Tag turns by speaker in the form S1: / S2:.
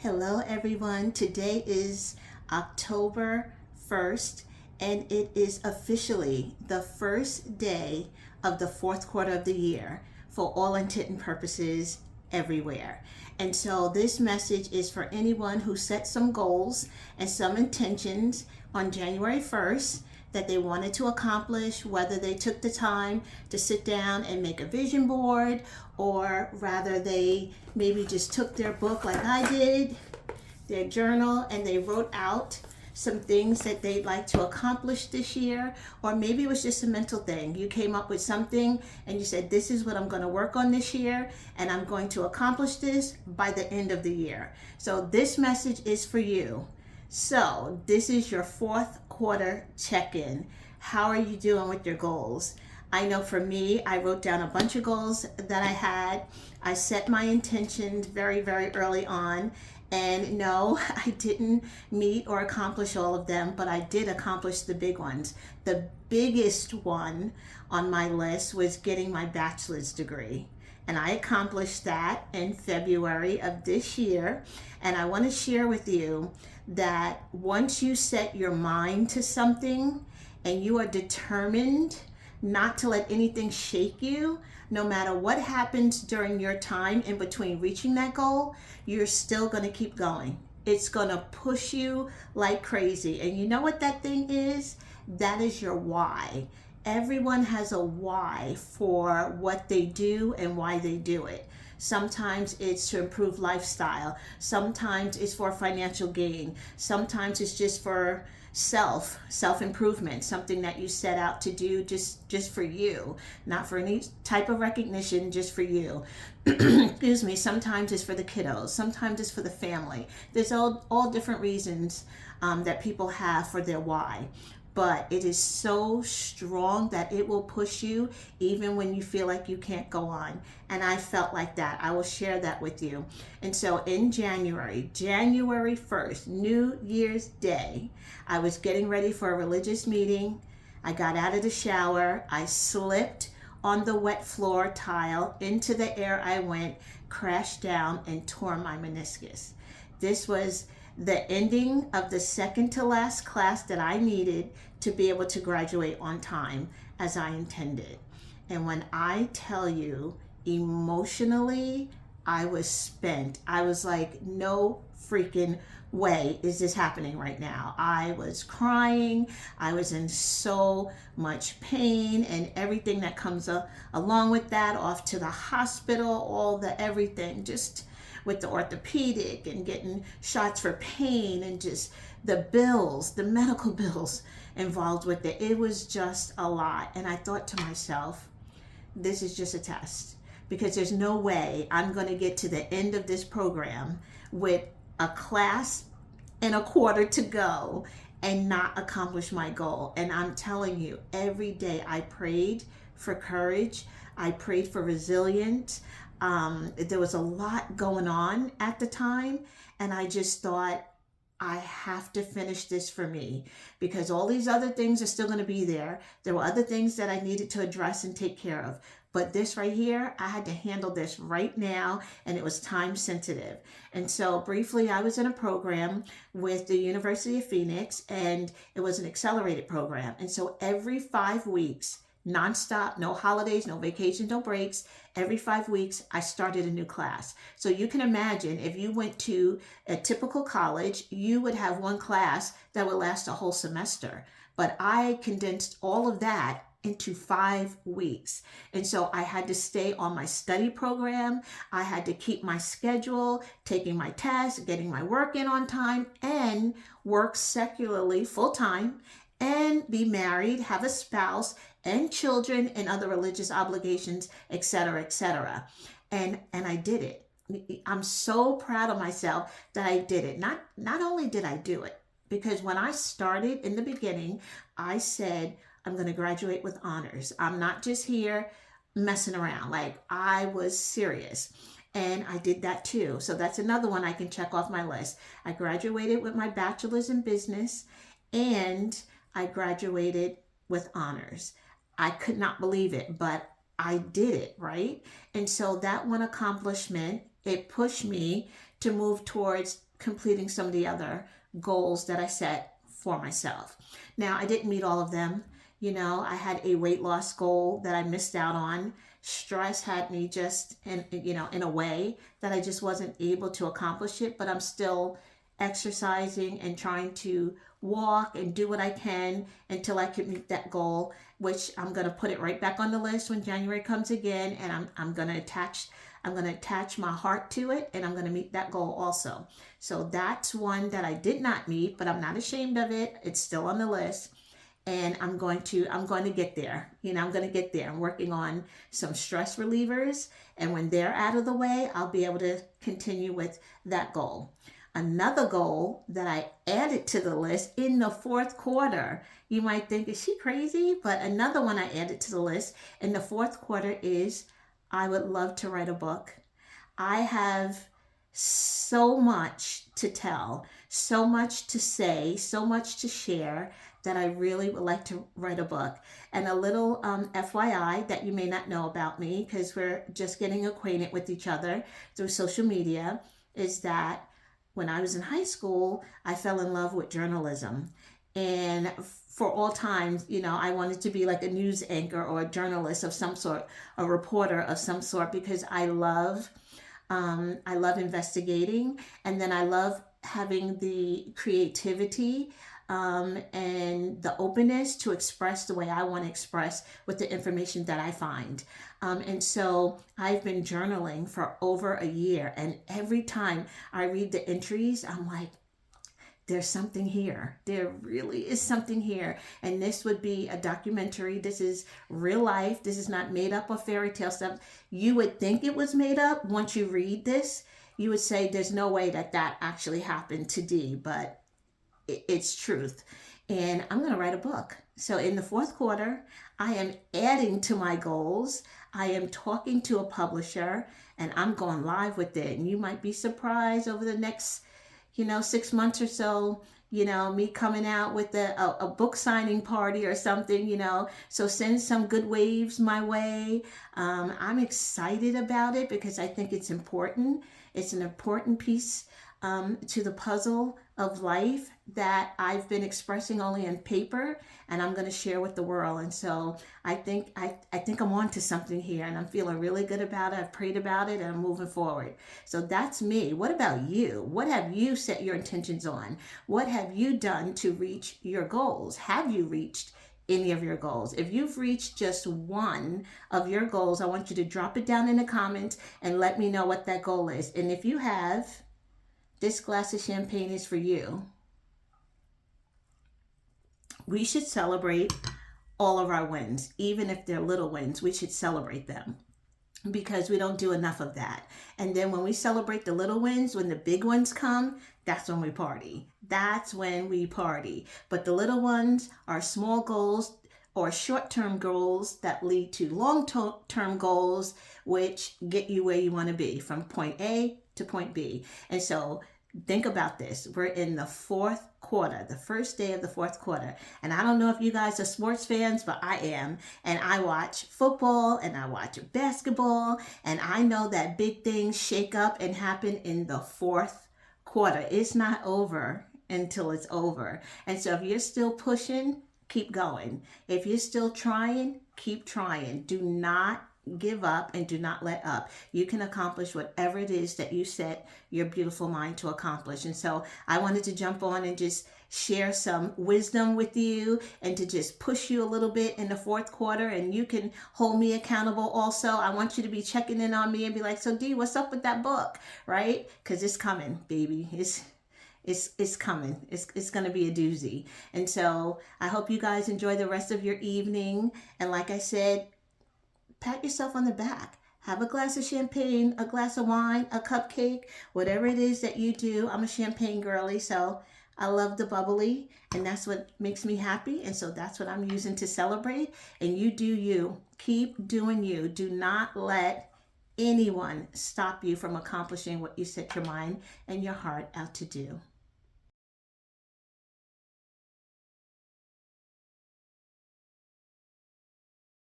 S1: Hello, everyone. Today is October 1st, and it is officially the first day of the fourth quarter of the year for all intent and purposes everywhere. And so, this message is for anyone who set some goals and some intentions on January 1st that they wanted to accomplish, whether they took the time to sit down and make a vision board, or rather they maybe just took their book like I did, their journal, and they wrote out some things that they'd like to accomplish this year. Or maybe it was just a mental thing. You came up with something and you said, this is what I'm going to work on this year, and I'm going to accomplish this by the end of the year. So this message is for you. So this is your fourth quarter check-in. How are you doing with your goals? I know for me, I wrote down a bunch of goals that I had. I set my intentions very, very early on. And no, I didn't meet or accomplish all of them, but I did accomplish the big ones. The biggest one on my list was getting my bachelor's degree. And I accomplished that in February of this year. And I want to share with you that once you set your mind to something and you are determined not to let anything shake you, no matter what happens during your time in between reaching that goal, you're still going to keep going. It's going to push you like crazy. And you know what that thing is? That is your why. Everyone has a why for what they do and why they do it. Sometimes it's to improve lifestyle. Sometimes it's for financial gain. Sometimes it's just for self-improvement, something that you set out to do just for you, not for any type of recognition, just for you. Excuse me. Sometimes it's for the kiddos. Sometimes it's for the family. There's all different reasons that people have for their why. But it is so strong that it will push you even when you feel like you can't go on. And I felt like that. I will share that with you. And so in January 1st, New Year's Day, I was getting ready for a religious meeting. I got out of the shower. I slipped on the wet floor tile. Into the air I went, crashed down, and tore my meniscus. This was the ending of the second to last class that I needed to be able to graduate on time as I intended. And when I tell you, emotionally, I was spent. I was like, no freaking way is this happening right now. I was crying. I was in so much pain and everything that comes along with that, off to the hospital, all the everything, just with the orthopedic and getting shots for pain and just the bills, the medical bills involved with it. It was just a lot. And I thought to myself, this is just a test, because there's no way I'm going to get to the end of this program with a class and a quarter to go and not accomplish my goal. And I'm telling you, every day I prayed for courage. I prayed for resilience. There was a lot going on at the time, and I just thought, I have to finish this for me, because all these other things are still going to be there. There were other things that I needed to address and take care of. But this right here, I had to handle this right now, and it was time sensitive. And so briefly, I was in a program with the University of Phoenix, and it was an accelerated program. And so every 5 weeks, nonstop, no holidays, no vacations, no breaks. Every 5 weeks, I started a new class. So you can imagine if you went to a typical college, you would have one class that would last a whole semester. But I condensed all of that into 5 weeks. And so I had to stay on my study program. I had to keep my schedule, taking my tests, getting my work in on time, and work secularly full time, and be married, have a spouse and children and other religious obligations, etc., etc. And I did it. I'm so proud of myself that I did it. Not only did I do it, because when I started in the beginning, I said, I'm going to graduate with honors. I'm not just here messing around. Like, I was serious. And I did that too. So that's another one I can check off my list. I graduated with my bachelor's in business, and I graduated with honors. I could not believe it, but I did it, right? And so that one accomplishment, it pushed me to move towards completing some of the other goals that I set for myself. Now, I didn't meet all of them. I had a weight loss goal that I missed out on. Stress had me just in a way that I just wasn't able to accomplish it, but I'm still exercising and trying to walk and do what I can until I can meet that goal, which I'm going to put it right back on the list when January comes again, and I'm going to attach my heart to it, and I'm going to meet that goal also. So that's one that I did not meet, but I'm not ashamed of it. It's still on the list, and I'm going to get there. I'm going to get there. I'm working on some stress relievers, and when they're out of the way, I'll be able to continue with that goal. Another goal that I added to the list in the fourth quarter, you might think, is she crazy? But another one I added to the list in the fourth quarter is I would love to write a book. I have so much to tell, so much to say, so much to share that I really would like to write a book. And a little FYI that you may not know about me, because we're just getting acquainted with each other through social media, is that when I was in high school, I fell in love with journalism. And for all times, I wanted to be like a news anchor or a journalist of some sort, a reporter of some sort, because I love investigating, and then I love having the creativity and the openness to express the way I want to express with the information that I find. And so I've been journaling for over a year, and every time I read the entries, I'm like, there's something here. There really is something here. And this would be a documentary. This is real life. This is not made up or fairy tale stuff. You would think it was made up. Once you read this, you would say there's no way that actually happened to Dee, but it's truth. And I'm going to write a book. So in the fourth quarter, I am adding to my goals. I am talking to a publisher, and I'm going live with it. And you might be surprised over the next 6 months or so, me coming out with a book signing party or something, so send some good waves my way. I'm excited about it because I think it's important. It's an important piece to the puzzle of life that I've been expressing only on paper, and I'm going to share with the world. And so I think I'm on to something here, and I'm feeling really good about it. I've prayed about it, and I'm moving forward. So that's me. What about you? What have you set your intentions on? What have you done to reach your goals? Have you reached any of your goals? If you've reached just one of your goals, I want you to drop it down in the comments and let me know what that goal is. And if you have, this glass of champagne is for you. We should celebrate all of our wins, even if they're little wins. We should celebrate them because we don't do enough of that. And then when we celebrate the little wins, when the big ones come, that's when we party. That's when we party. But the little ones are small goals or short-term goals that lead to long-term goals, which get you where you want to be from point A to point B. And so think about this. We're in the fourth quarter, the first day of the fourth quarter. And I don't know if you guys are sports fans, but I am. And I watch football and I watch basketball. And I know that big things shake up and happen in the fourth quarter. It's not over until it's over. And so if you're still pushing, keep going. If you're still trying, keep trying. Do not give up and do not let up. You can accomplish whatever it is that you set your beautiful mind to accomplish. And so I wanted to jump on and just share some wisdom with you and to just push you a little bit in the fourth quarter. And you can hold me accountable also. I want you to be checking in on me and be like, so Dee, what's up with that book? Right? Because it's coming, baby. It's coming. It's going to be a doozy. And so I hope you guys enjoy the rest of your evening. And like I said, pat yourself on the back. Have a glass of champagne, a glass of wine, a cupcake, whatever it is that you do. I'm a champagne girly, so I love the bubbly, and that's what makes me happy. And so that's what I'm using to celebrate. And you do you. Keep doing you. Do not let anyone stop you from accomplishing what you set your mind and your heart out to do.